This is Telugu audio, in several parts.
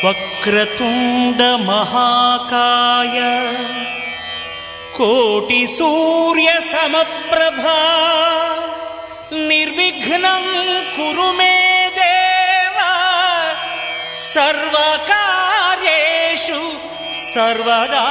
వక్రతుండ మహాకాయ కోటి సూర్య సమప్రభా నిర్విఘ్నం కురు మే దేవ సర్వకార్యేషు సర్వదా.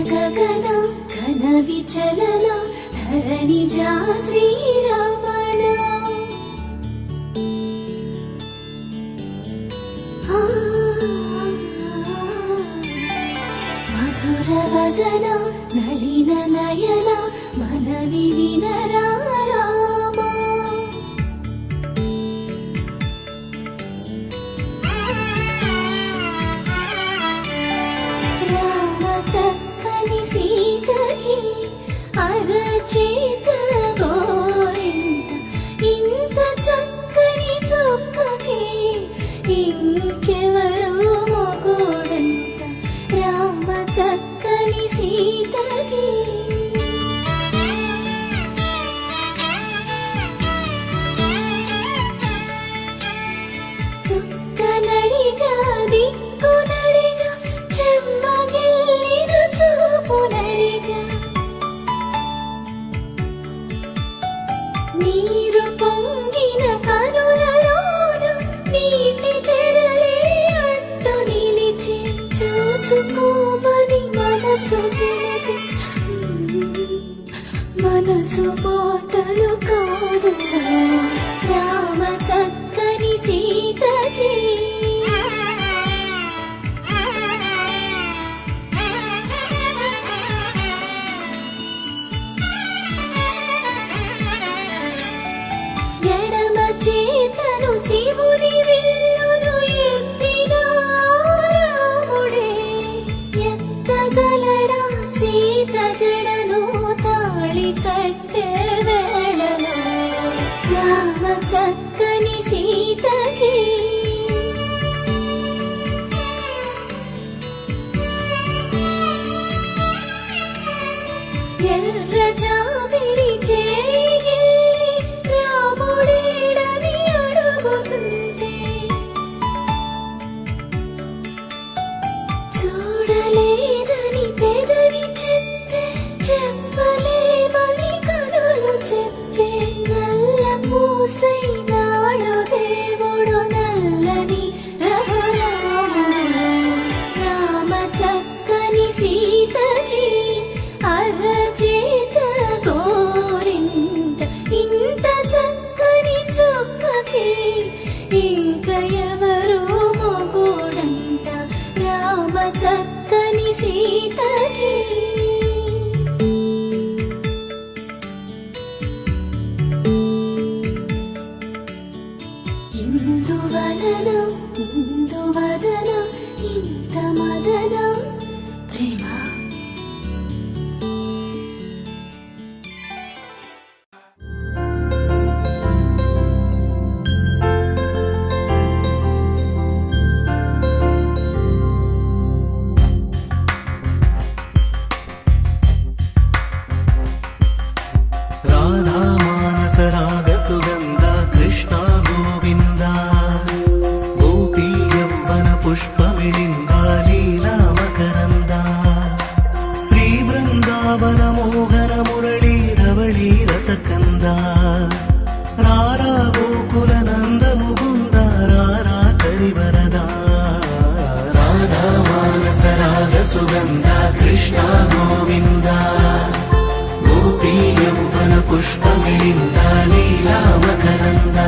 గగన ఘన విచలన ధరణిజా శ్రీరమణ మధుర వదన నళిన నయన మనవి వినరా అరచేత గోరింట ఇంత చక్కని చుక్కకి ఇంకెవరో మొగుడంట రామ చక్కని సీతకి. చుక్కనడిగా దిక్కునడిగా చెమ్మగిల్లిన చూపునడిగా నీరు పొంగిన కనులలోన నీటి తెరలే అడ్డు నిలిచి చూసుకోమని మనసు తెలిపి మనసు మాటలు కాదు రామ చక్కని సీతకి. ఎడమ చేతను శివుని విల్లును ఎత్తిన రాముడే ఎత్తగలడా సీత జడను తాళి కట్టే వేళలో రామ చక్కని సీతకి. ఎర్ర జాబిలి చేయి రాముడేడని అడుగుతుంటే చూడలేదని పెదవి చెప్పే చెప్పలేమని కనులు చెప్పే నల్ల పూసైనాడు దేవుడు నల్లని రఘురాముడు రామ చక్కని సీతకి. అరచేత గోరింట ఇంత చక్కని చుక్కకి ఇంక ఎవరో మొగుడంట రామ చక్కని సీతకి. సుగంధ కృష్ణ గోవింద గోపీ యౌవన పుష్పమిళింద లీలా మకరంద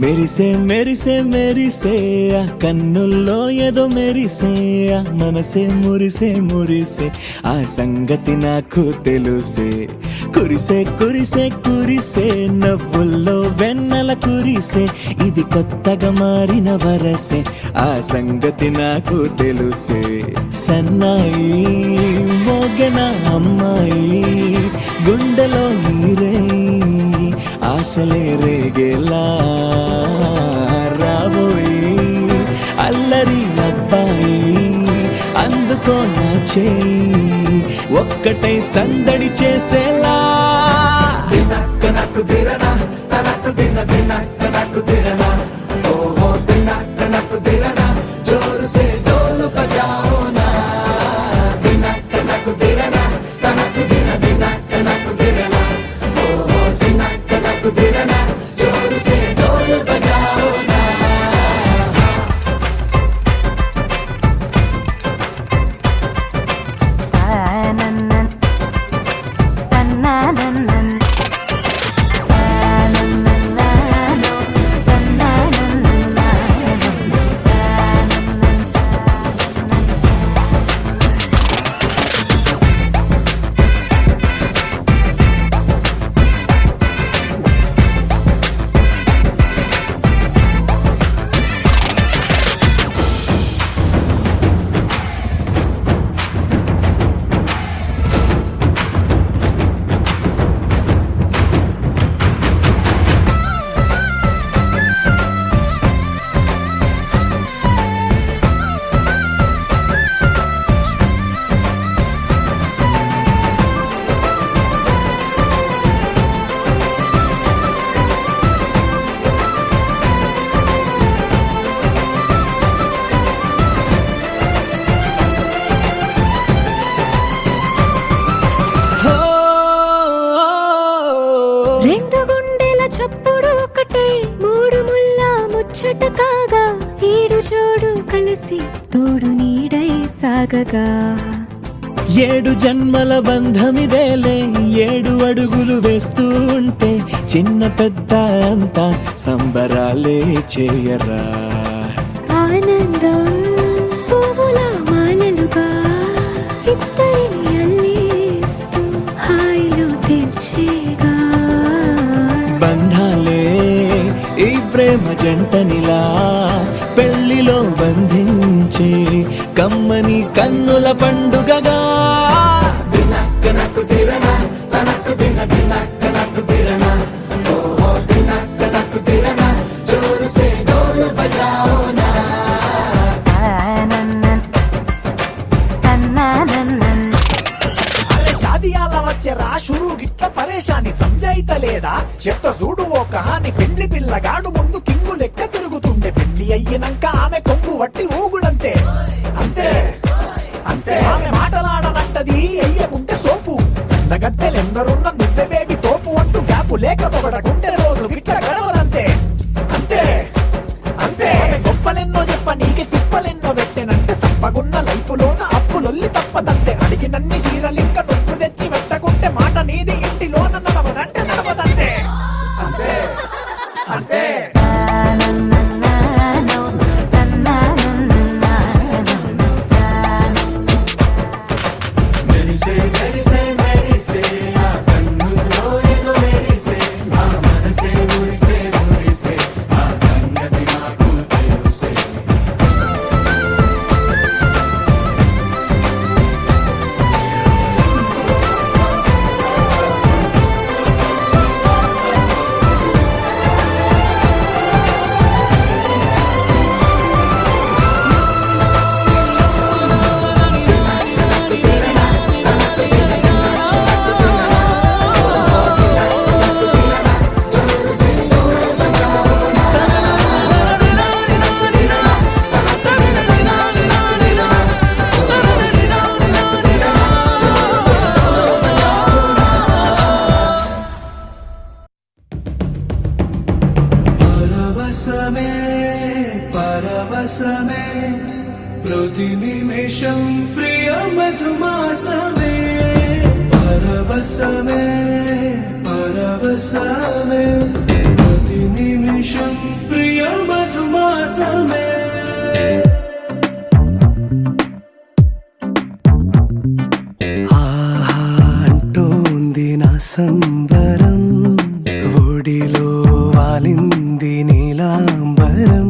మెరిసే మెరిసే మెరిసే ఆ కన్నుల్లో ఏదో మెరిసే ఆ మనసే మురిసే మురిసే ఆ సంగతి నాకు తెలుసే కురిసే కురిసే కురిసే నవ్వుల్లో వెన్నెల కురిసే ఇది కొత్తగా మారిన వరసే ఆ సంగతి నాకు తెలుసే సన్నాయి మోగెన అమ్మాయి గుండెలో ఈరే ఆశలే రేగేలా రాబోయి అల్లరి అబ్బాయి అందుకో నా చేయి ఒక్కటై సందడి చేసేలా దినక్క నాకు దిరనా తనకు దిన దినక్క నాకు దిరనా ఓహో దినక్క నాకు దిరనా జోరు సే డోలు బజాओ నా దినక్క నాకు దిరనా తనకు దిన దినక్క నాకు దిరనా ఓహో దినక్క నాకు దిరనా జోరు సే డోలు బజాओ నా రెండు గుండెల చప్పుడు ఒకటే మూడు ముల్ల ముచ్చట కాగా ఈడు జోడు కలిసి తోడు నీడై సాగగా ఏడు జన్మల బంధమిదేలే ఏడు అడుగులు వేస్తూ ఉంటే చిన్న పెద్ద అంతా సంబరాలే చేయరా ఆనందం పువ్వుల మాలలుగా ఇద్దరిని అల్లేస్తూ హాయిలో తేల్చేగా బంధాలే ఈ ప్రేమ జంటనిలా పెళ్లిలో బంధించే కమ్మని కన్నుల పండుగగా దినక్క నాకు దిరనా తనకు దిన దినక్క నాకు దిరనా ఓహో దినక్క నాకు దిరనా జోరు సే డోలు బజాओ నా అరే షాదియాల వచ్చెరా షురు గిట్ల పరేషాని సంజాయితలేదా చెప్త చూడు ఓ కహాని పెళ్లి పిల్లగాడు ముందు కింగు లెక్క తిరుగుతుండే పెళ్లి అయ్యినంక ఆమె కొంగు వట్టి ఊగుడంతే అంతే అంతే ఆమె మాటలాడనంటది అయ్యకుంటే సోపు అందగత్తెలెందరున్న నువ్వే బేబీ తోపు అంటూ గ్యాపు లేక పొగడకుంటే రోజు గిట్ల గడవదంతే అంతే అంతే ఆమె గొప్పలెన్నో చెప్ప నీకే తిప్పలెన్నో పెట్టెనంటే సప్పగున్న లైఫ్ లోన అప్పులొల్లి తప్పదంతే అడిగినన్ని చీరలింక నొప్పు తెచ్చి పెట్టకుంటే మాట నీది ఇంటిలోన నడవదంటే నడవదంతే అంతే అంతే మెరిసే మెరిసే మెరిసే ఆ కన్నుల్లో ఏదో మెరిసే ఆ మనసే మురిసే మురిసే ఆ సంగతి నాకు తెలుసే పరవశమే పరవశమే ప్రతి నిమిషం ప్రియ మధుమాసమే పరవశమే పరవశమే ప్రతి నిమిషం ఒడిలో వాలింది నీలాంబరం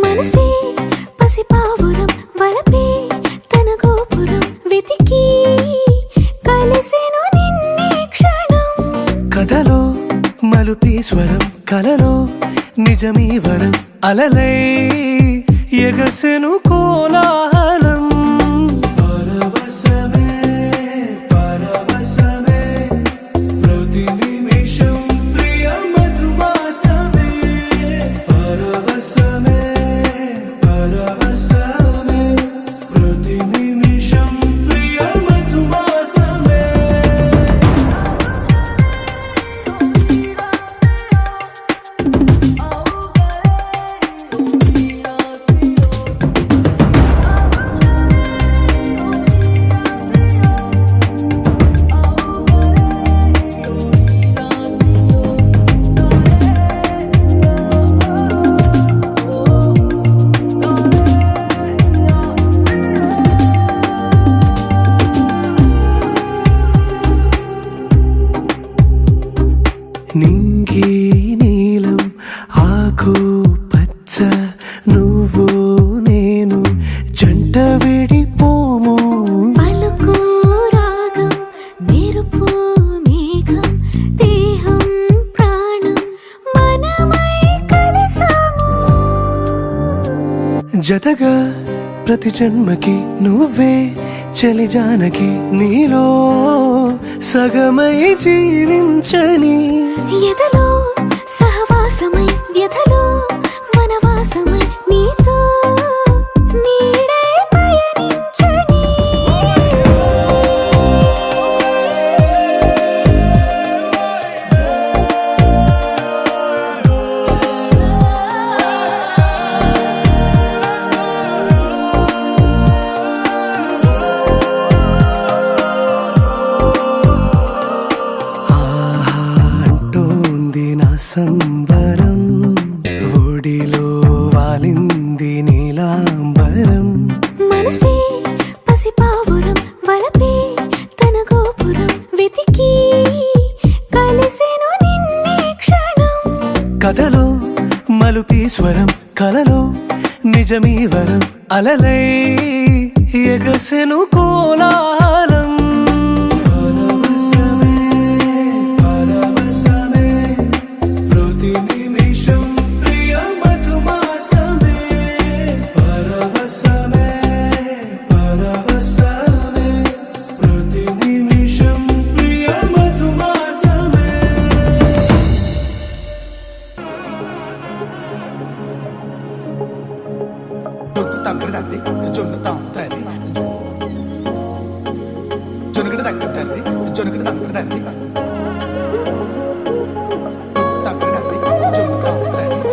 మనసే పసిపావురం వలపే తన గోపురం వెతికి కలిసెను నిన్నే క్షణం. కథలో మలుపీశ్వరం కలలో నిజమీ వరం అలలై ఎగసెను కోలాహలం పరవశమే పరవశమే ప్రతి నిమిషం ప్రియ మధుమాసమే పరవశమే పరవశమే ప్రతి నిమిషం ప్రియ మధుమాసమే నింగి నీలం ఆకు పచ్చ నువ్వు నేను జంట విడిపోము పలుకు రాగం మెరుపు మేఘం దేహం ప్రాణం మనమై కలిసాము. జతగా ప్రతి జన్మకి నువ్వే చలి జానకి నీలో సగమై జీవించని ఎదలో సహవాసమై వ్యధలో వనవాసమై నీతో నీడై పయనించని. ఆహా అంటోంది నా సంబరం ఒడిలో వాలింది నీలాంబరం మనసే పసిపావురం వలపే తన గోపురం వెతికి కలిసెను నిన్నే క్షణం. కథలో మలుపీశ్వరం కలలో నిజమీ వరం అలలై ఎగసెను కోలాహలం పరవశమే పరవశమే ప్రతి నిమిషం ప్రియ మధుమాసమే పరవశమే పరవశమే ప్రతి నిమిషం ప్రియ మధుమాసమే తక్కడ తంది జొన్ను తాంతరి జొనకడ తక్కడ తంది జొనకడ తక్కడ తంది తక్కడ తంది జొన్ను తాంతరి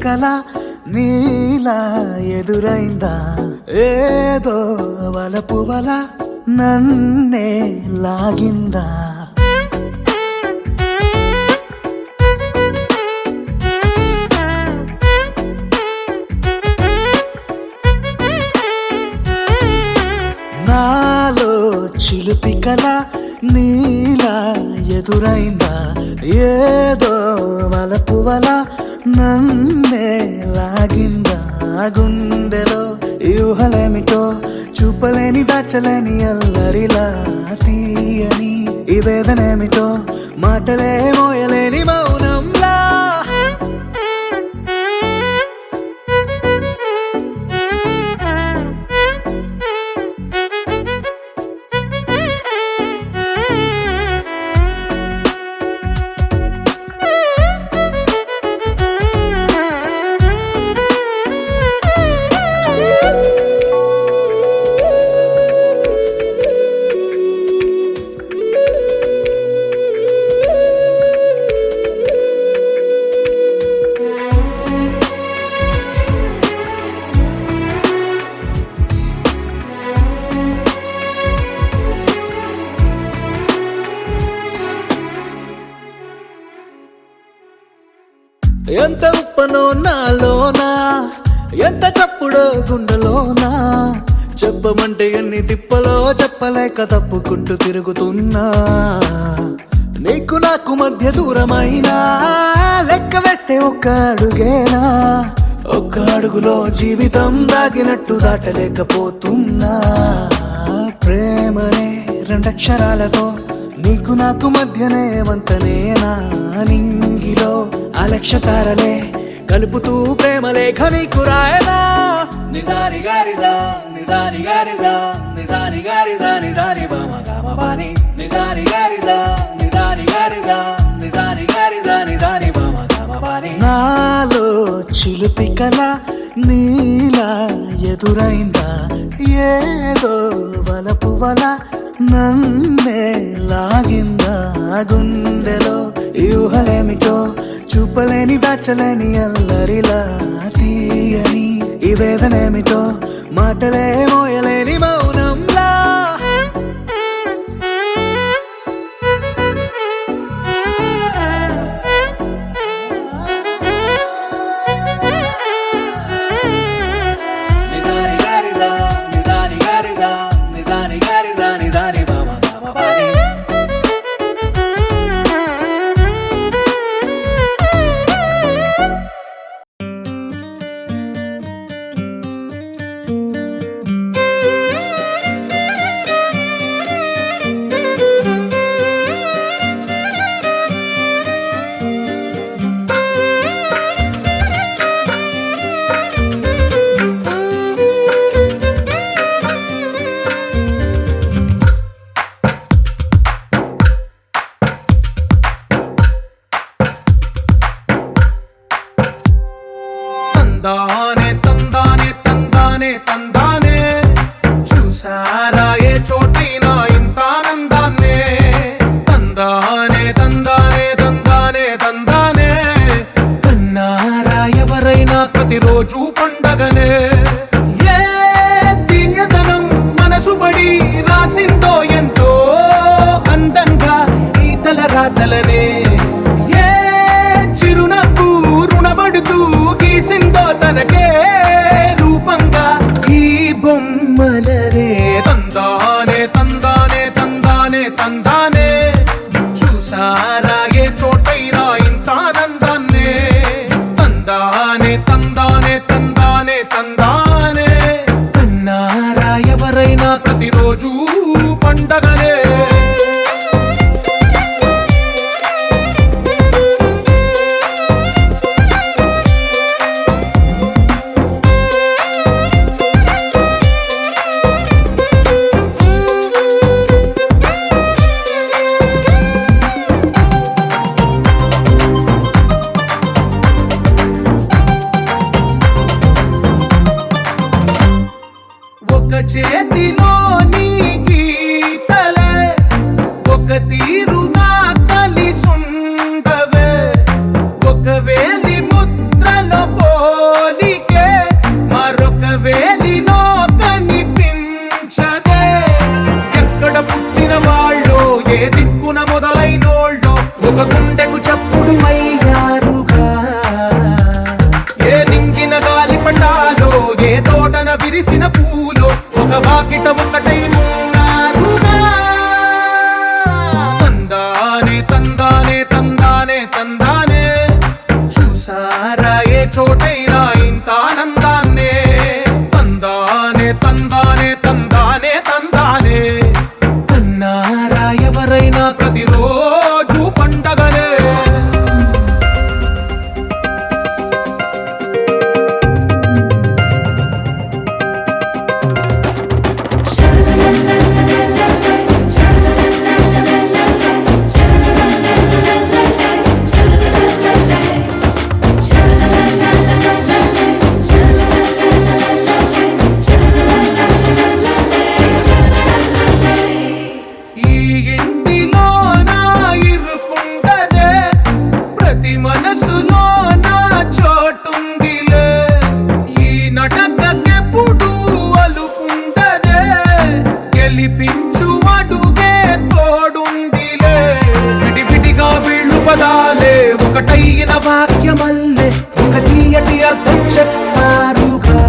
కల నీలా ఎదురైందా ఏదో వలపు వల నన్నే లాగిందా నాలో చిలుపి కల నీలా ఎదురైందా ఏదో వలపు వల నన్నే లాగిందా గుండెలో యూహలేమిటో చూపలేని దాచలేని అల్లరిలా తీయని ఈ వేదనేమిటో మాటలే మోయలేని మౌనంలా ఎంత ఉప్పనో నాలోనా ఎంత చప్పుడో గుండెలోనా చెప్పమంటే ఎన్ని తిప్పలో చెప్పలేక తప్పుకుంటూ తిరుగుతున్నా నీకు నాకు మధ్య దూరమైనా లెక్క వేస్తే ఒక్క అడుగేనా ఒక్క అడుగులో జీవితం దాగినట్టు దాటలేకపోతున్నా ప్రేమనే రెండక్షరాలతో నీకు నాకు మధ్యనే వంతనేనా నింగిలో అలక్షతారలే కలుపుతూ ప్రేమ లేఖ నీకు రాయనా నిజాని గారిదా నిజాని గారిదా నిజాని గారిదా నిజాని బామ గామబాని నిజాని గారిదా నిజాని గారిదా నిజాని గారిదా నిజాని బామ గామబాని నాలో చిలుపి కల నీలా ఎదురైందా ఏదో వలపు వల నన్నే లాగిందా గుండెలో యూహలేమిటో చూపలేని దాచలేని అల్లరిలా తీయని ఈ వేదనేమిటో మాటలే మోయలేని మౌనంలా నిజాని గారిదా నిజాని గారిదా నిజాని గారిదా నిజాని బామ గామబాని తందానే తందానే తందానే తందానే చూసారా ఏ చోటైనా ఇంత ఆనందాన్నే తందానే తందానే తందానే తందానే కన్నారా ఎవరైనా ప్రతిరోజు పండగనే ఏ తీయదనం మనసు పడి రాసిందో ఎంతో అందంగా ఈ తల రాతలనే ఏ చిరునవ్వు రుణపడుతూ గీసిందో తనకే రూపంగా ఈ బొమ్మలనే తందానే తందానే తందానే తందానే చూసారా ఏ చోటైనా ఇంత ఆనందాన్నే తందానే తందానే తందానే తందానే కన్నారా ఎవరైనా ప్రతిరోజు పండగనే చేతిలో నీ గీతలే పుట్టిన వాళ్ళో ఏ దిక్కున మొదలైనోళ్ళో ఒక గుండెకు చప్పుడు అయ్యారుగా. ఏ నింగిన గాలి పటాలో ఏ తోటన విరిసిన పూలో ఒక వాకిట ఒకటై ఉన్నారుగా. తందానే తందానే తందానే తందానే చూసారా ఏ చోటైనా ఇంత ఆనందాన్నే. తందానే తందానే తందానే తందానే అన్నారా ఎవరైనా ప్రతిరోజు పండగనే. ఈ ఇంటిలోన ఇరుకుండదే ప్రతి మనసులోన చోటుందిలే. ఈ నటకెప్పుడు అలుపుండదే గెలిపించు అడుగే తోడుందిలే. విడివిడిగా వీళ్ళు పదాలే ఒకటైన వాక్యమల్లే ఒక తీయటి అర్థం చెప్పారుగా.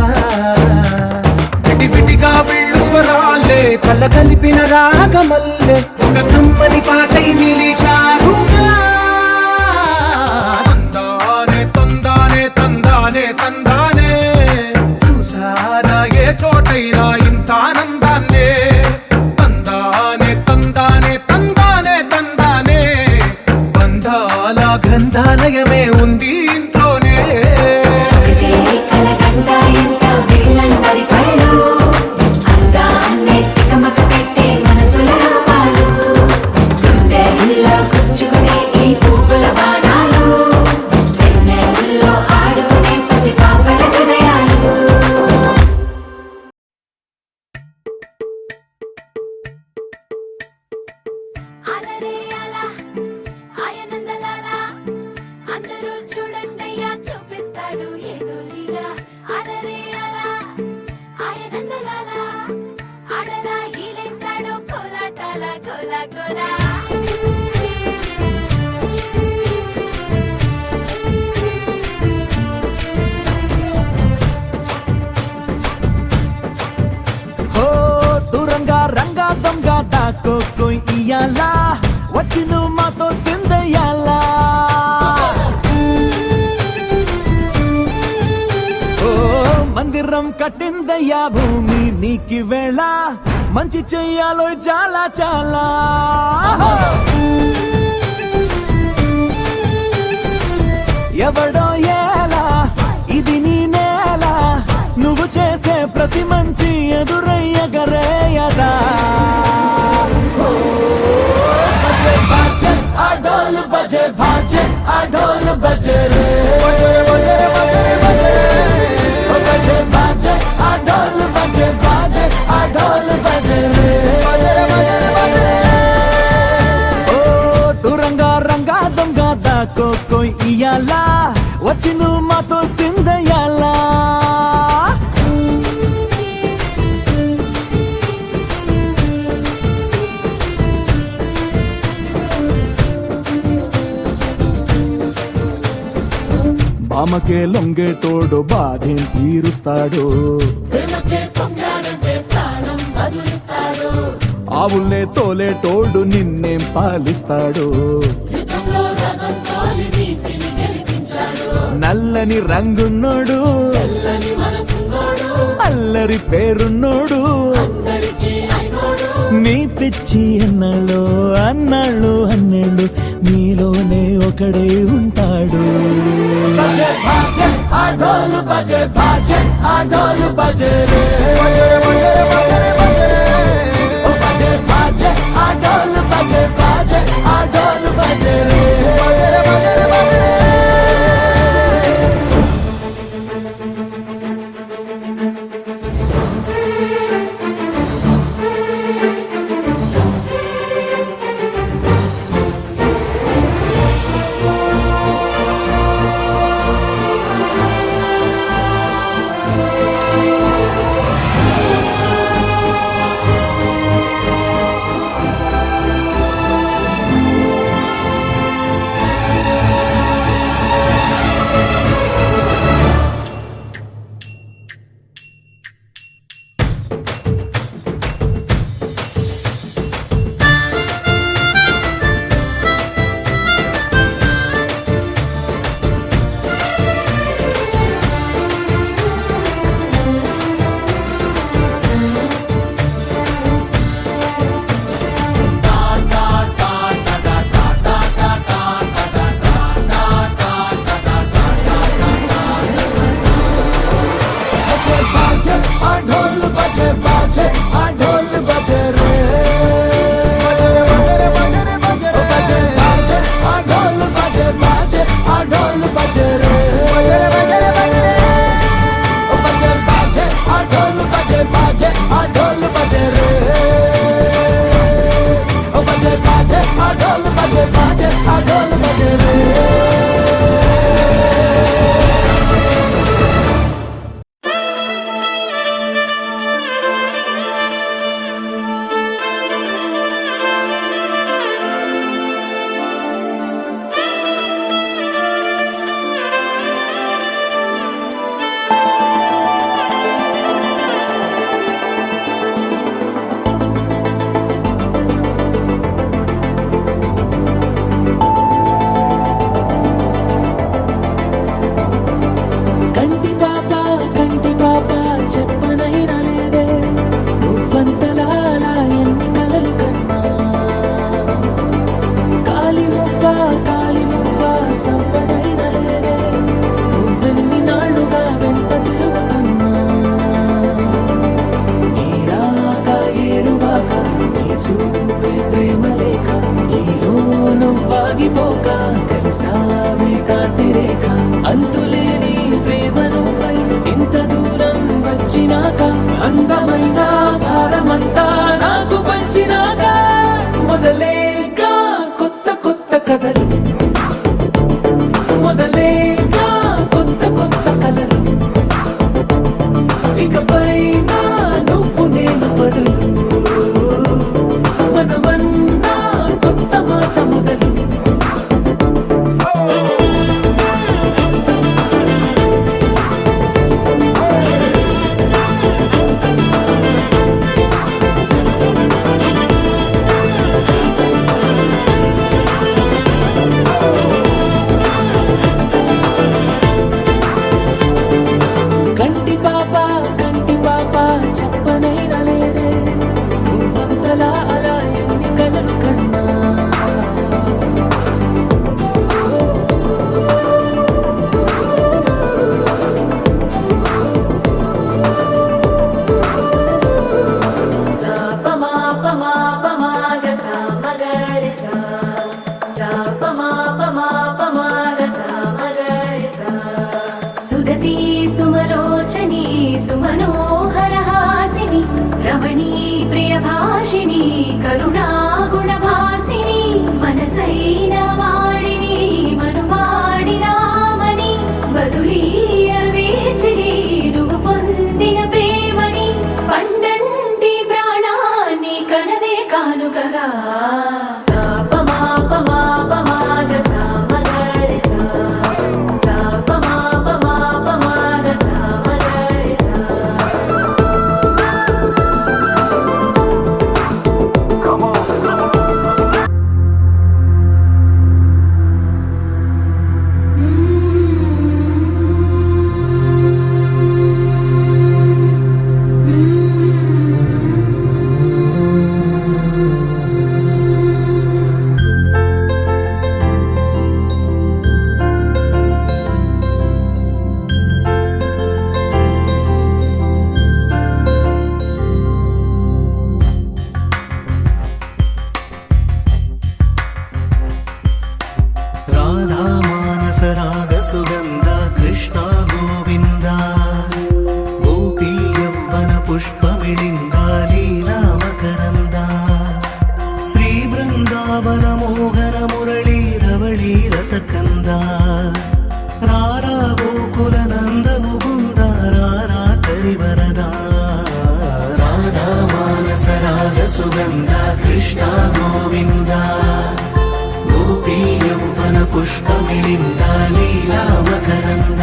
విడివిడిగా వీళ్ళు స్వరాలే కళ్ళ కలిపిన రాగమల్లే ఒక కమ్మని పాటై నిలిచారుగా. తందానే తందానే తందానే తందానే చూసారా ఏ చోటైనా ఇంత ఆనందాన్నే. తందానే తందానే తందానే తందానే బంధాల గ్రంథాలయమే ఉంది ఇంట్లోనే. ఒకటే కలగంట ఎంత వీళ్ళందరి కళ్ళు అందాన్నే తికమక పెట్టే మనసుల రూపాలు. గుండెల్లో గుచ్చుకునే ఈ పువ్వుల బాణాలు వెన్నెల్లో ఆడుకునే పసిపాపల హృదయాలు. అలరే అలా ఆయనందలాలా అందరూ చూడండయ్యా చూపిస్తాడు ఏదో లీలా. అలరే అలా ఆయనందలాలా ఆడలా ఈలేశాడు కోలాటాల కోలా కోలా. హో దూరంగా రంగా దొంగ దాకో ఇయ్యాలా వచ్చి నువ్వు మాతో సిందయ్యాలా. ఓ మందిరం కట్టిందయ్యా భూమి నీకి వేళ మంచి చెయ్యాలో చాలా చాలా. ఎవడో ఎలా ఇది నీ నేల నువ్వు చేసే ప్రతి మంచి ఎదురయ్యగరేయదా. బజే బాజే ఆ డోలు బజే బాజే ఆ డోలు బజే రే. బజే బాజే ఆ డోలు బజే బాజే ఆ డోలు బజే రే. ఓ దూరంగా రంగా దొంగ దాకో ఇయ్యాలా వచ్చి నువ్వు మాతో సిందయ్యాలా. బామకే లొంగేటోడు బాధేం తీరుస్తాడు. ఆవుల్నే తోలేటోడు నిన్నేం పాలిస్తాడు. నల్లని రంగున్నోడు అల్లరి పేరున్నోడు నీ పిచ్చి అన్నాళ్ళు అన్నాళ్ళు అన్నేళ్ళు నీలోనే ఒకడే ఉంటాడు. బజే బాజే ఆ డోలు బజే బాజే ఆ డోలు బజే రే. బజే బాజే ఆ డోలు బజే బాజే ఆ డోలు బజే రే. ప్రేమ లేక నీలో నువ్వాగిపోక కలిసావే కాంతి రేఖ అంతులేని ప్రేమ నువ్వై ఇంత దూరం వచ్చినాక అందమైన భారమంతా నాకు పంచినాక మొదలేక కొత్త కొత్త కథలు మొదలేక కొత్త కొత్త కలలు ఇకపై నువ్వు నేను బదులు మనమన్నా కొత్త మాట మొదలు కంటి పాప చెప్పనైనా లేదే నువ్వంతలా అలా ఎన్ని కలలు కన్నా సుదతి సుమలోచని సుమనోహర హాసిని రమణీ ప్రియ భాషిని కరుణా గుణ భాసిని మనసైన వాడిని మనువాడినామని బదులీయ వేచిని నువ్వు పొందిన ప్రేమని పండంటి ప్రాణాన్ని కనవే కానుకగా రాధా మానస రాగ సుగంధ కృష్ణ గోవింద గోపీ యవ్వన పుష్పమిళింద లీలా మకరంద శ్రీ బృందావన మోహన మురళీ రవళీ రసకంద రారా గోకుల నంద ముకుంద రారా కరివరద రాధా మానస రాగ సుగంధ కృష్ణ గోవింద గోపీ యవ్వన పుష్పమిళింద లీలా మకరంద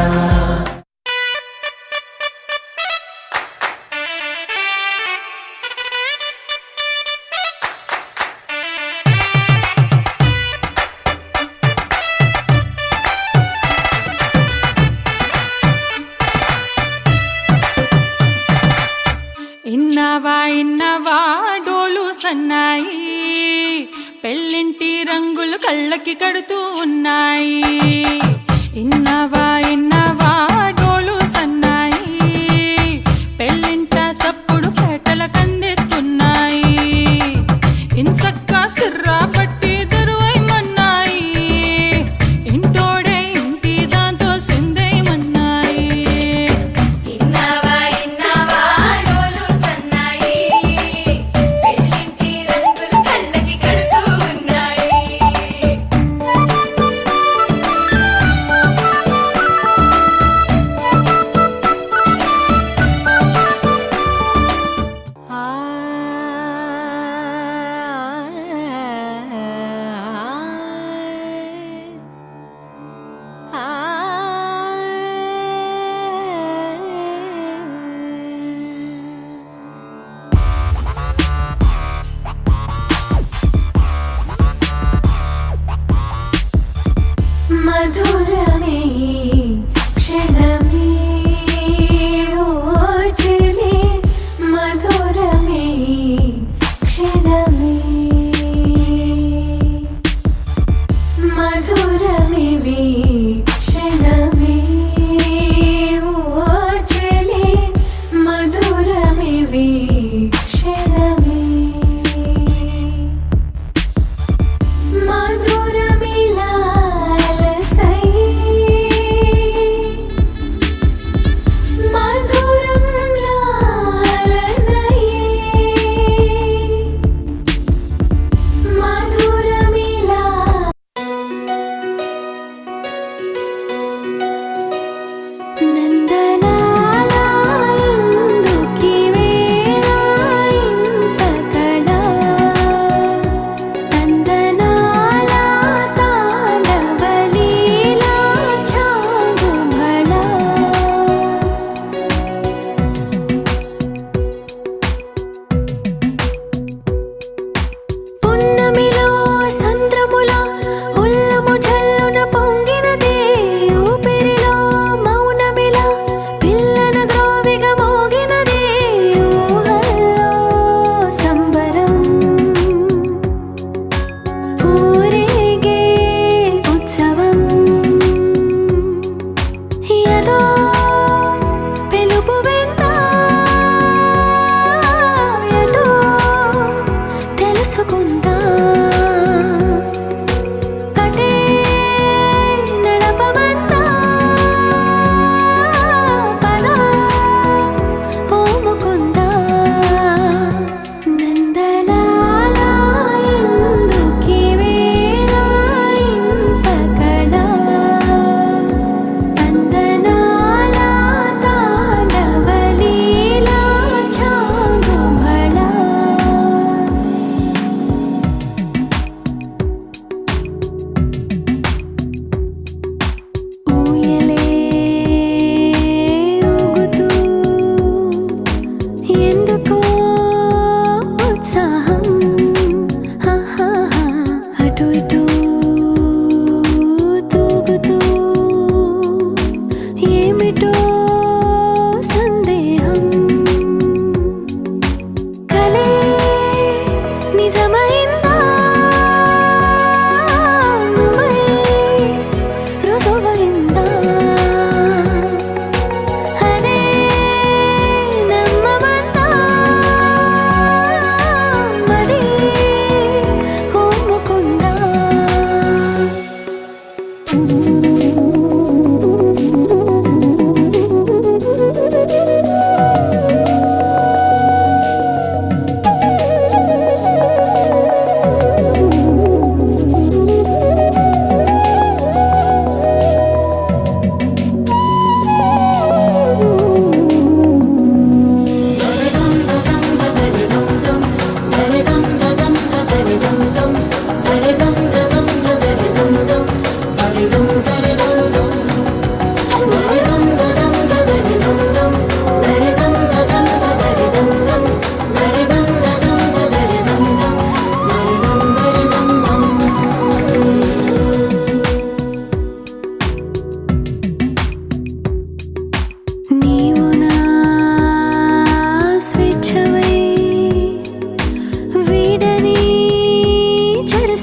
ఇన్నవా డోలు సన్నాయి పెళ్ళింటి రంగులు కళ్ళకి కడుతూ ఉన్నాయి ఇన్నవా డోలు సన్నాయి పెళ్ళింట చప్పుడు పేటల కందెత్తున్నాయి ఇంచక్క సిర్రా పట్టి దరువైమన్నాయి ఇంటోడే ఇంటి దాంతో సిందేయమన్నాయి మధురమే క్షణమే ఓచలే మధురమే క్షణమే మధురమే క్షణమే ఓచలే మధురమే క్షణమే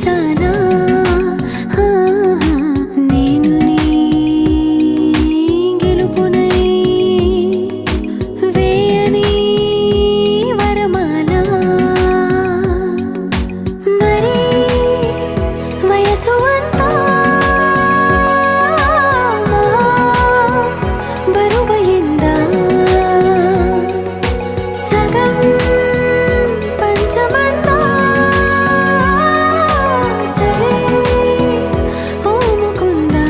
చూసానా ఆ, నేను నీ గెలుపునై వేయని వరమాల మరి వయసు అంతా బరువయిందా సగం పంచమంతా సరే ఓముకుందా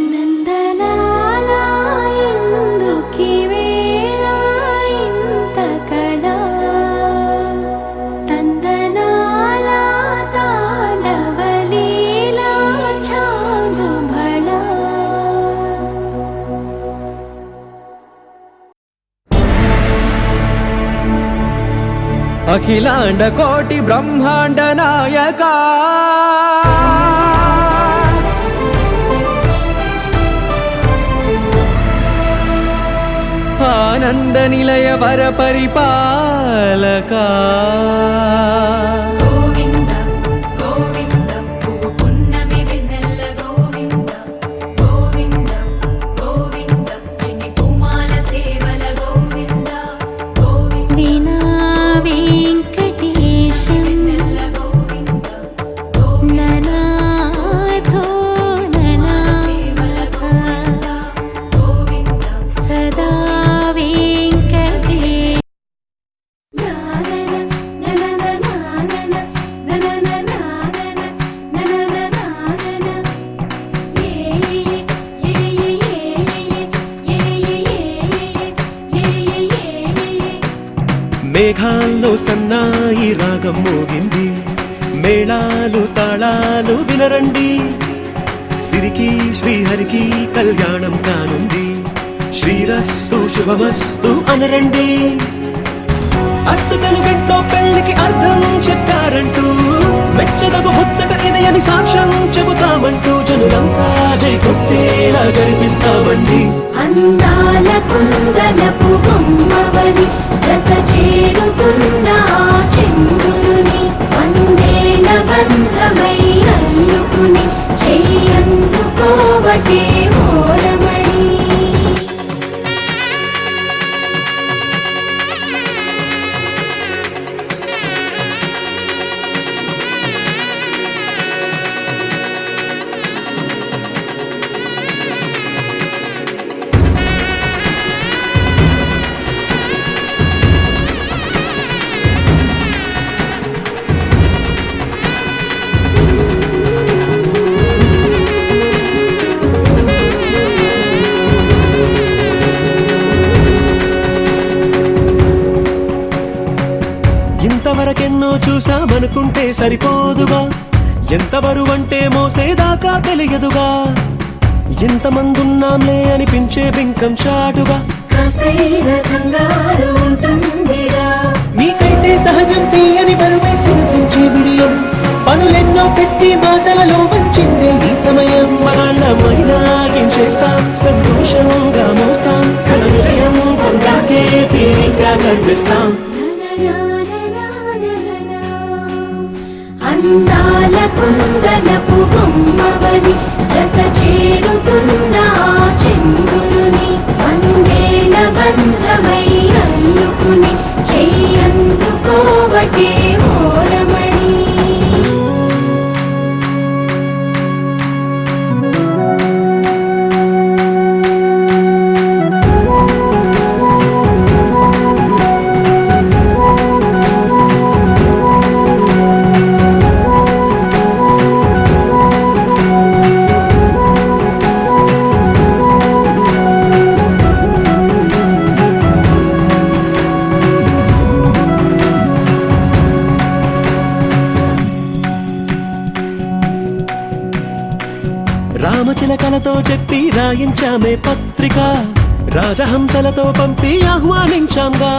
నందలాల ఎందుకీ వేళ ఇంత కళ తందనాల తాండవలీలా చాంగుబళ అఖిలాండ కోటి బ్రహ్మాండ నాయక ఆనంద నిలయ వర పరిపాలక గోవింద గోవింద పువ్వు పున్నమి వెన్నెల గోవింద గోవింద గోవింద చిన్ని పూమాల సేవల గోవింద గోవింద వీణా వెంకటేశ వెన్నెల గోవింద ననాథో ననా సేవల గోవింద గోవింద సదా వెంకటేశ మేఘాల్లో సన్నాయి రాగం మోగింది మేళాలు తాళాలు వినరండి సిరికి శ్రీహరికి కళ్యాణం కానుంది శ్రీరస్తు శుభమస్తు అనరండి అచ్చతలు గంటో పెళ్లికి అర్థం చెప్పారంటూ మెచ్చదగు ముచ్చట ఇది అని సాక్ష్యం చెబుతామంటూ జనులంతా జై కొట్టేలా జరిపిస్తామండి అందాల కుందనపు బొమ్మవని జత చేరుతున్న ఆ చంద్రుని వందేళ్ల బంధమై అల్లుకుని చెయ్యందుకోవటే ఓరమణి ఇంతవరకెన్నో చూసామనుకుంటే సరిపోదుగా ఎంత బరువంటే మోసేదాకా తెలియదుగా ఇంతమందున్నాంలే అనిపించే బింకం చాటుగా కాస్తైన కంగారు ఉంటుందిగా మీకైతే సహజం తీయని బరువై సిరసించే బిడియం పనులెన్నో పెట్టి మాటలలో వంచిందే ఈ సమయం వాళ్ళమైనా ఏం చేస్తాం సంతోషంగా మోస్తాం ఘన విజయం పొందాకే తీరిగ్గా కనిపిస్తాం అందాల కుందనపు బొమ్మవని జత చేరుతున్న ఆ చంద్రుని వందేళ్ల బంధమై అల్లుకుని చెయ్యందుకోవటే ఓరమణి రామచిలకలతో చెప్పి రాయించామే పత్రిక రాజహంసలతో పంపి ఆహ్వానించాంగా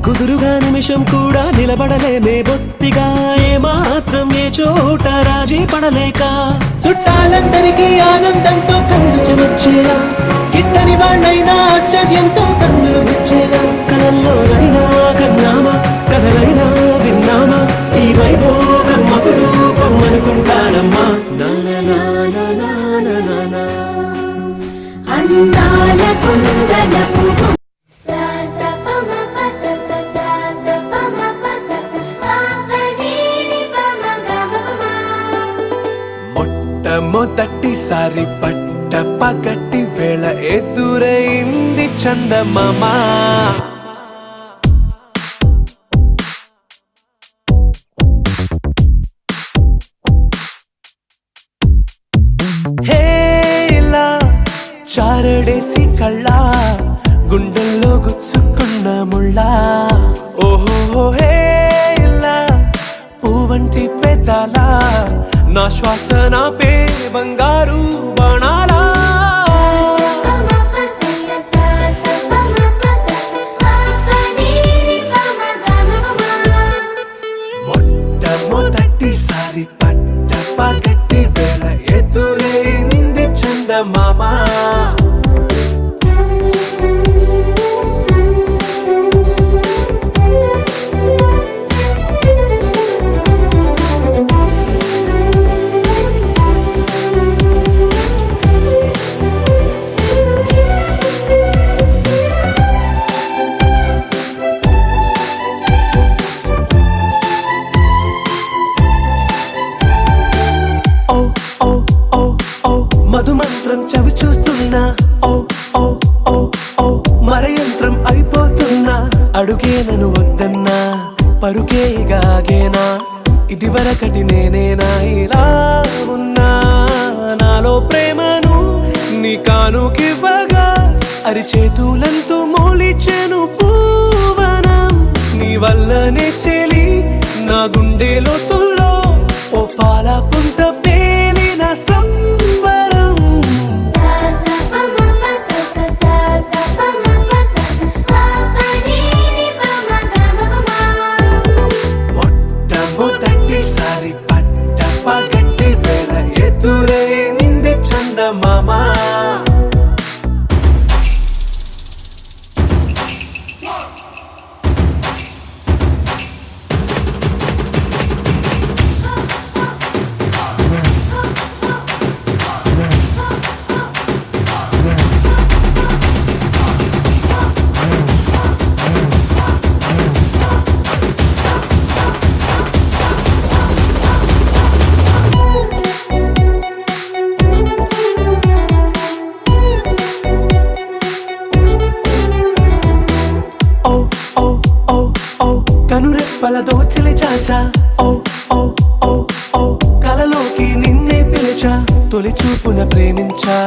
కుదురుగా నిమిషం కూడా నిలబడలేమే బొత్తిగా ఏమాత్రం ఏ చోట రాజీ పడలేక చుట్టాలందరికీ ఆనందంతో కళ్ళు చెమర్చేలా గిట్టని వాళ్ళైనా ఆశ్చర్యంతో కన్నులు విచ్చేలా కలల్లోనైనా కన్నామా కథలైనా విన్నామా ఈ వైభోగం మొట్టమొదటిసారి పట్ట పగటి వేళ ఎదురైంది చందమామ హేలా చారడేసి కళ్ళ గుండెల్లో గుచ్చుకున్న ముళ్ళ ఓహో హేలా పువ్వంటి పెదాల నా శ్వాస నాపే బంగారు బాణాలా మొట్టమొదటిసారి పట్ట పగటి వేళ ఎదురైంది చందమామ మధుమంత్రం చవి చూస్తున్నా ఓ ఓ ఓ ఓ మరయంత్రం అయిపోతున్నా అడుగే నన్ను వద్దన్నా పరుకేగాగేనా ఇది వరకటి నేనేనా ఇలా ఉన్నా నాలో ప్రేమను నీ కానుకివ్వగా అరిచేతులంతో మోలిచెను పూవనం నీ వల్లనే చెలి నా గుండెలో తుల్లో ఓ పాల పుంత పేలిన సంబరం మొట్టమొదటిసారి పట్ట పగటి వేళ ఎదురైంది చందమామ కనురెప్పల దోచిలి చాచా ఓ ఓ ఓ ఓ కలలోకి నిన్నే పిలిచా తొలి చూపున ప్రేమించా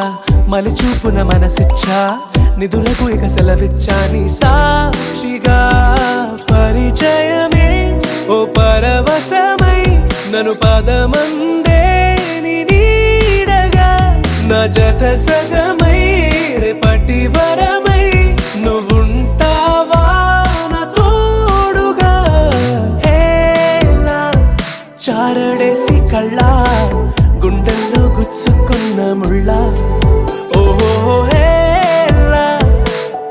మలి చూపున మనసిచ్చా నిధులకు ఇక సెలవిచ్చా నీ సాక్షిగా పరిచయమే ఓ పరవశమై నన్ను పదమందే నీ నీడగా నా జత సగమై రేపటి వరమై నువ్వుంటావా చారడేసి కళ్ళ గుండెల్లో గుచ్చుకున్న ముళ్ళ ఓహో హేలా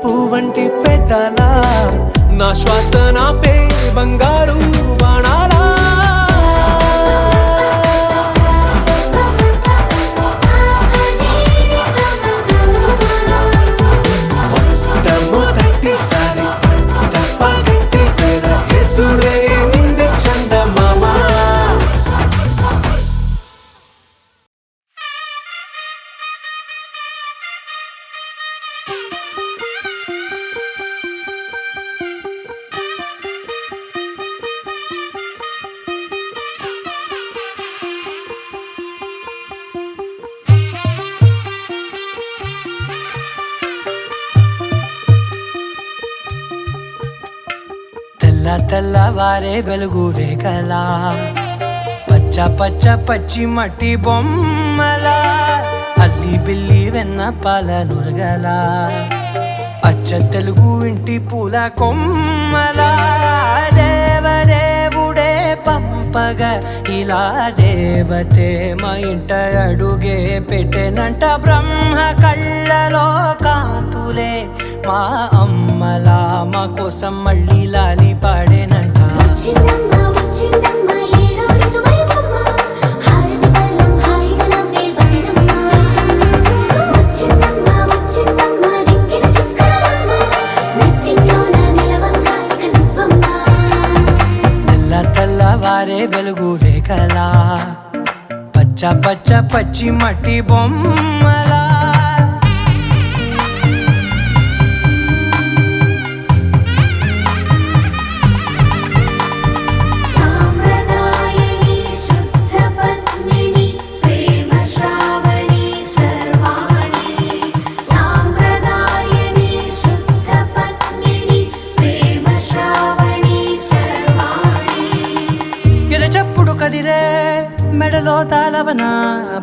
పువ్వంటి పెదాల నా శ్వాస నాపే బంగారు బాణాలా మొట్టమొదటిసారి పట్ట పగటి వేళ ఎదురైంది చందమామ తెల్లవారే వెలుగు రేఖలా పచ్చ పచ్చ పచ్చి మట్టి బొమ్మలా అల్లి బిల్లి వెన్న పాల నురగలా అచ్చ తెలుగు ఇంటి పూల కొమ్మలా దేవదేవుడే పంపగా ఇలా దేవతే మా ఇంట అడుగే పెట్టెనంట బ్రహ్మ కళ్ళలో కాంతులే మా అమ్మలా మా కోసం మళ్ళీ లాలి పాడేనంట తెల్లవారే వెలుగు రేఖలా పచ్చ పచ్చ పచ్చి మట్టి బొమ్మలా సాంప్రదాయని శుద్ధ పద్మిని ప్రేమ శ్రావణి సర్వాణి సాంప్రదాయని శుద్ధ పద్మిని ప్రేమ శ్రావణి సర్వాణి ఎదచప్పుడు కదిరే మెడలో తాళవన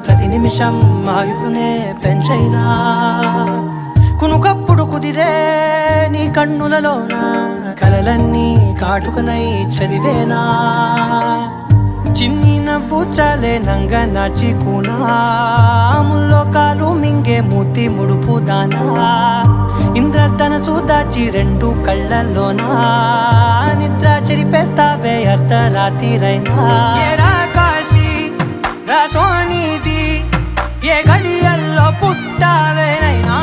ప్రతి నిమిషం ఆయుధునే పెంచైనా కునుకప్పుడు కుదిరే నీ కన్నులలోన కలలన్నీ కాటుకనై చదివేనా చిన్ని నవ్వు చాలే నంగ నాచి కూనాముల్లో కాలు మింగే మూతి ముడుపు దానా ఇంద్రధనసు దాచి రెండు కళ్ళల్లోనా నిద్ర చెరిపేస్తావే అర్ధరాత్రిరైనా ఏరా కాశీ రా సోనిది ఏ గడియల్లో పుట్టావేనైనా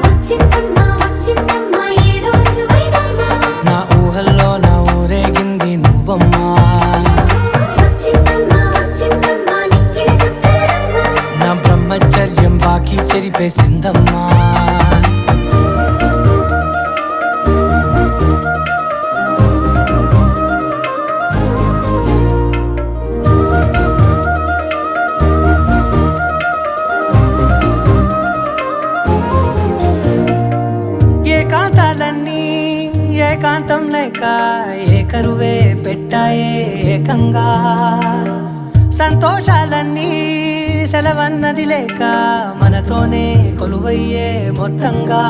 వచ్చిందమ్మా ఏడోరదు వైవమ్మ నా ఊహల్లో నా ఊరేగింది నువ్వమ్మా వచ్చిందమ్మా నిక్కిన చుక్కలమ్మ నా బ్రహ్మచర్యం బాకీ చెరిపేసిందమ్మా ఏకాంతాలన్నీ ఏకాంతం లేక ఏకరువే పెట్టాయే ఏకంగా సంతోషాలన్నీ సెలవన్నది లేక మనతోనే కొలువయ్యే మొత్తంగా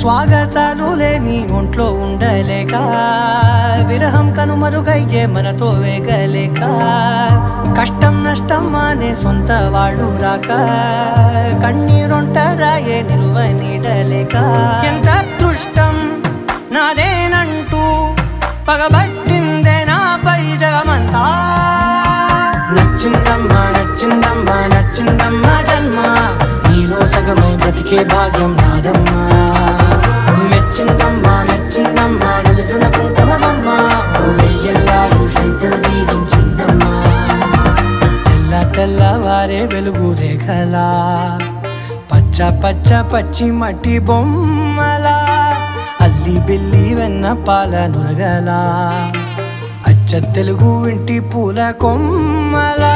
స్వాగతాలు లేని ఒంట్లో ఉండలేక విరహం కనుమరుగయ్యే మనతో వేగలేక కష్టం నష్టం అనే సొంత వాళ్ళు రాక కన్నీరొంటరాయే నిలువ నీడలేక ఎంత అదృష్టం నాదేనంటూ పగబట్టిందే నాపై జగమంతా నచ్చిందమ్మా నచ్చిందమ్మా నచ్చిందమ్మా జన్మ నీలో సగమై బ్రతికే భాగ్యం నాదమ్మా మెచ్చిందమ్మా మెచ్చిందమ్మా నలుతున్న కుంకుమమ్మా వెయ్యల్లాలు శంకరు దీవించిందమ్మా తెల్ల తెల్లవారే వెలుగు రేఖలా పచ్చ పచ్చ పచ్చి మట్టి బొమ్మలా అల్లి బిల్లి వెన్న పాల నురగలా అచ్చ తెలుగు ఇంటి పూల కొమ్మలా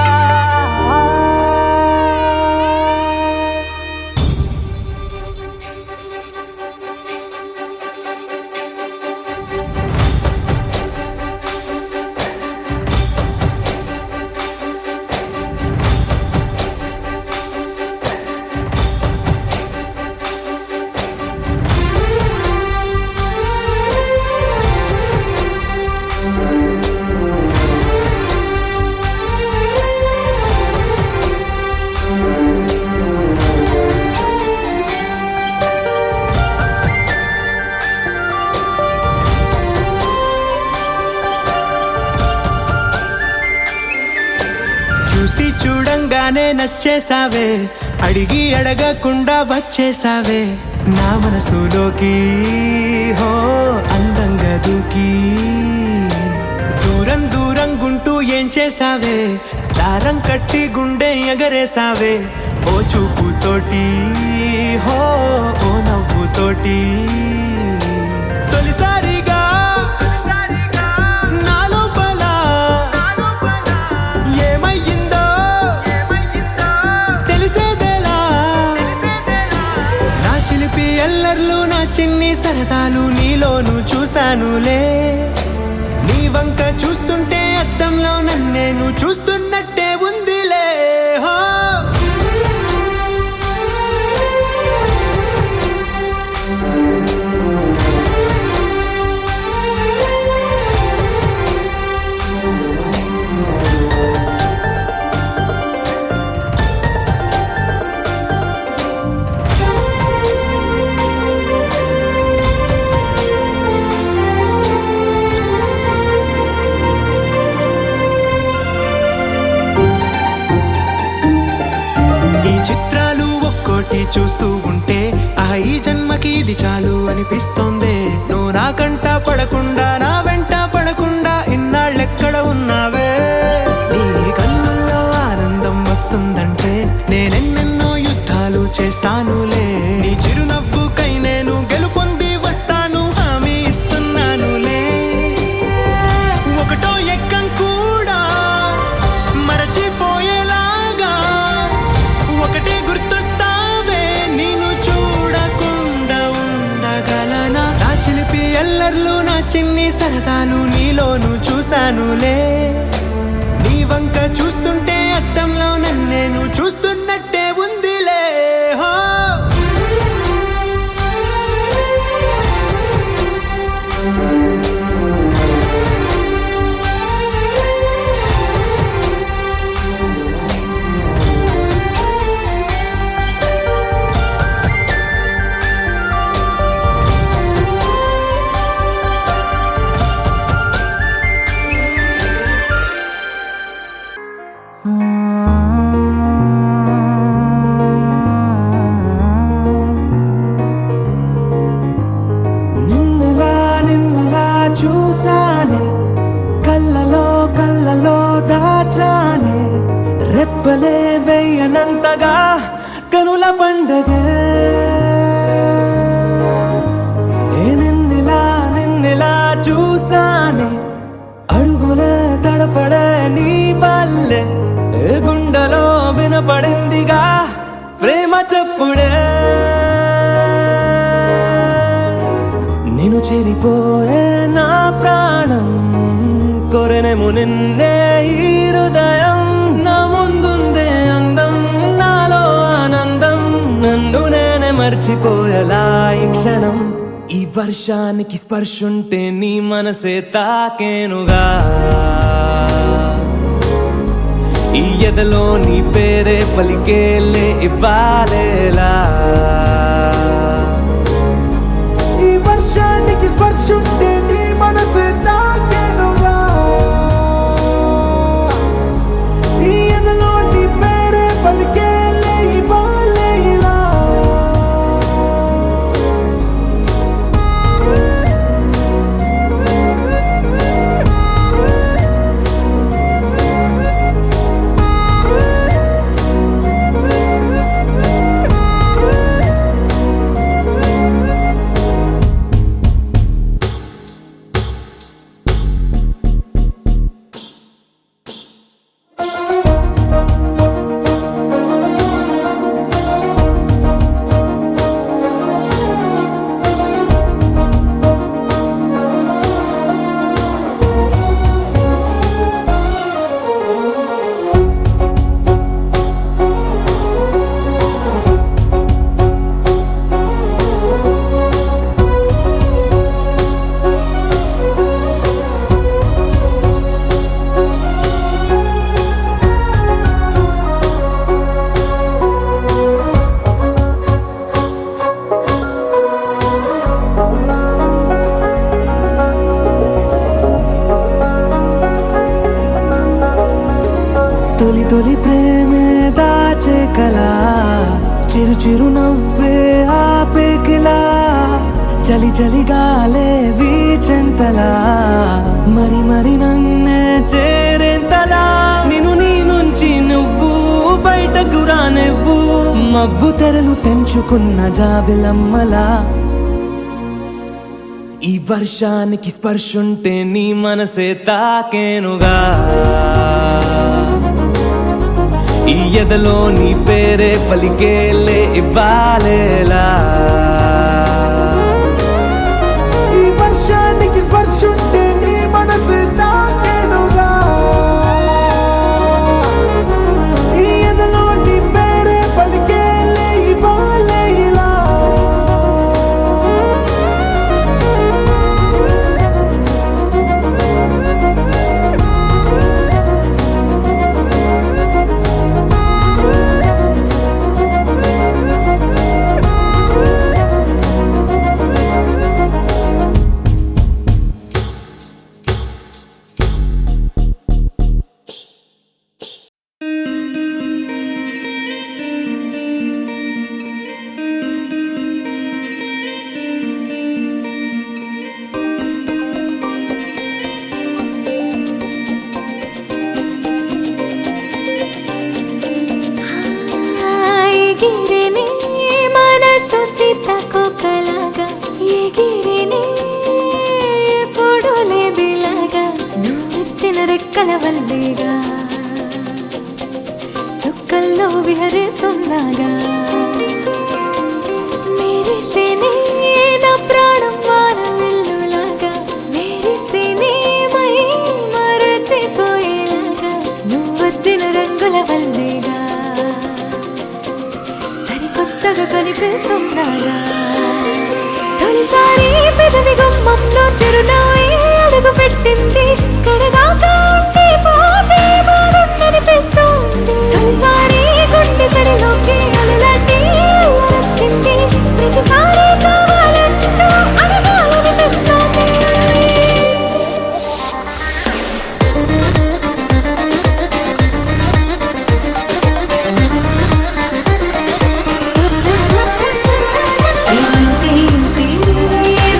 చూసి చూడంగానే నచ్చేసావే అడిగి అడగకుండా వచ్చేసావే నా మనసులోకి హో అందంగా దూకి దూరం దూరం గుంటూ ఏం చేసావే దారం కట్టి గుండె ఎగరేసావే ఓ చూపుతోటి హో ఓ నవ్వుతోటి తొలిసారిగా నా లోపల ఏమయ్యిందో తెలిసేదేలా నా చిలిపి ఎల్లర్లు నా చిన్ని సరదాలు నీలోను చూశానులే నీ వంక చూస్తుంటే అద్దంలో నన్నేను చూస్తున్నట్టే ఉందిలే హో చూస్తూ ఉంటే ఈ జన్మకి ఇది చాలు అనిపిస్తోంది నువ్వు నా కంట పడకుండా నా వెంట పడకుండా ఇన్నాళ్ళెక్కడ ఉన్నావే నీ చిన్ని సరదాలు నీలోను చూశానులే నీ వంక చూస్తుంటే అద్దంలో నన్నేను చూస్తున్నట్టే ఉందిలే హో నిన్నలా చూసానే కళ్ళలో దాచానే రెప్పలే వెయ్యనంతగా కనుల పండగే నిన్నలా చూసానే అడుగులే తడపడే నీ వల్లే గుండెలో వినపడిందిగా ప్రేమ చెప్పుడే నేను చెరిపోయే నా ప్రాణం కొరనేమో నిన్నే ఈ హృదయం నా ముందుందే అందం నాలో ఆనందం నన్ను నేనే మర్చిపోయేలా ఈ క్షణం ఈ వర్షానికి స్పర్శుంటే నీ మనసే తాకేనుగా ఈ ఎదలో నీ పేరే పలికేలే ఇవ్వాలేలా ఈ వర్షానికి స్పర్శుంటే నీ మనసు తాకేనుగా ఈ ఎదలో నీ పేరే పలికేలే ఇవ్వాలేలా తొలి ప్రేమే దాచే కలా చిరు నవ్వే ఆపే కిలా చలి గాలే వీచెంతలా మరి నన్నే చేరేంతలా నిన్ను నీ నుంచి నువ్వు బయటకు రానివ్వు మబ్బు తెరలు తెంచుకున్న జాబిలమ్మలా ఈ వర్షానికి స్పర్శుంటే నీ మనసే తాకేనుగా ఈ ఎదలో నీ పేరే పలికేలే ఇవ్వాలేలా ఈ వర్షానికి స్పర్శుంటే నీ మనసు తాకేనుగా ఈ ఎదలో నీ పేరే పలికేలే ఇవ్వాలేలా రెక్కలవల్లిగా చుక్కల్లో విహరిస్తున్నాగా మెరిసేనే నా ప్రాణం వాన వెల్లులాగా వేస్తున్నాగా తొలిసారి పెదవి గుమ్మంలో చిరునవ్వు అడుగు పెట్టింది కడదాకా ఉండి పోతే బాగుండనిపిస్తుంది తొలిసారి గుండె సడిలోకి అలలాంటి వచ్చింది ప్రతిసారి కావాలంటూ అడగాలనిపిస్తుంది ప్రేమంటే ఇంతే,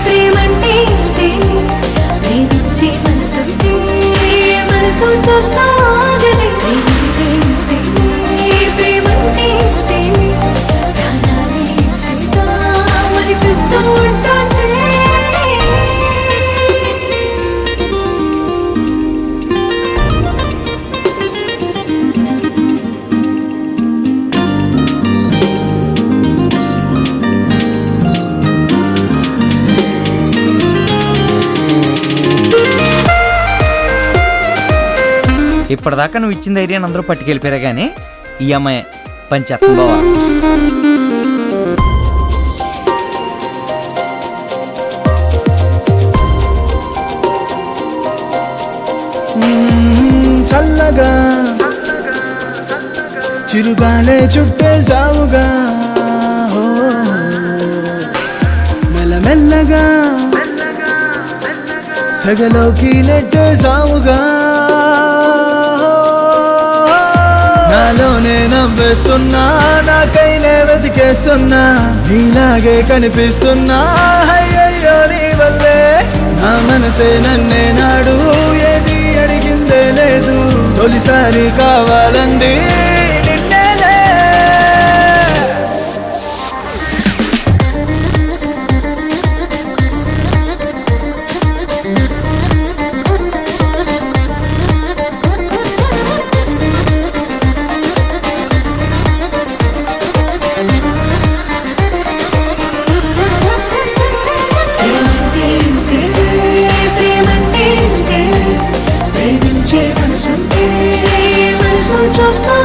ప్రేమంటే ఇంతే, ప్రేమించే మనసుంటే మనసు చూస్తా ఆగదే. ప్రేమంటే ఇంతే, ప్రేమంటే ఇంతే, ప్రాణాలే ఇచ్చేద్దామనిపిస్తూ ఉంటుంది. ఇప్పటిదాకా నువ్వు ఇచ్చిన ధైర్యాన్ని అందరూ పట్టుకెళ్ళిపోయారు కానీ ఈ అమ్మాయి పంచేత్తం బావా. చల్లగా చిరుగాలే చుట్టేసావుగా హో, మెల్లమెల్లగా సగలోకి నెట్టేసావుగా నాలోనే నవ్వేస్తున్నా నాకైనే వెతికేస్తున్నా నీలాగే కనిపిస్తున్నా అయ్యయ్యో నీ వల్లే నా మనసే నన్నే నాడు ఏది అడిగిందే లేదు తొలిసారి కావాలంది నిన్నేలే ప్రేమంటే ఇంతే, ప్రేమంటే ఇంతే, ప్రేమించే మనసుంటే మనసు చూస్తా